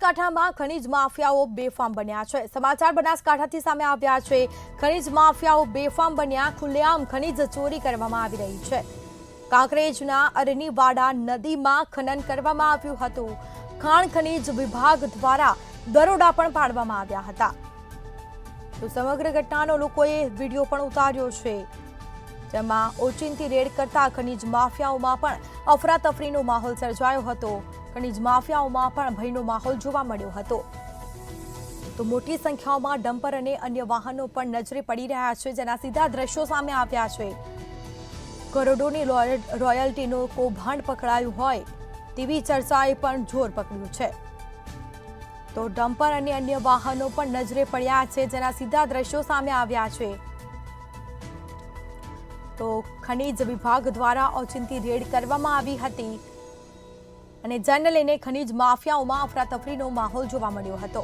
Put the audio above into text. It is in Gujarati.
બનાસકાંઠામાં ખનીજ માફિયાઓ બેફામ બન્યા છે। સમાચાર બનાસકાંઠાથી સામે આવ્યા છે। ખનીજ માફિયાઓ બેફામ બન્યા, ખુલ્લેઆમ ખનીજ ચોરી કરવામાં આવી રહી છે। કાંકરેજના અરણીવાડા નદીમાં ખનન કરવામાં આવ્યું હતું। ખાણ ખનીજ વિભાગ દ્વારા દરોડા પણ પાડવામાં આવ્યા હતા। તો સમગ્ર ઘટનાનો લોકોએ વિડીયો પણ ઉતાર્યો છે, જેમાં ઓચિંતી રેડ કરતા ખનીજ માફિયાઓમાં પણ અફરાતફરીનો માહોલ સર્જાયો હતો। ખનીજ માફિયાઓમાં પણ ભયનો માહોલ જોવા મળ્યો હતો। તો મોટી સંખ્યામાં ડમ્પર અને અન્ય વાહનો પણ નજરે પડી રહ્યા છે, જેના સીધા દ્રશ્યો સામે આવ્યા છે। કરોડોની રોયલ્ટીનું કૌભાંડ પકડાયું હોય તેવી ચર્ચાએ પણ જોર પકડ્યું છે। તો ડમ્પર અને અન્ય વાહનો પણ નજરે પડ્યા છે, જેના સીધા દ્રશ્યો સામે આવ્યા છે। તો ખનીજ વિભાગ દ્વારા ઓચિંતી રેડ કરવામાં આવી હતી અને જેને લઈને ખનીજ માફિયાઓમાં અફરાતફરીનો માહોલ જોવા મળ્યો હતો।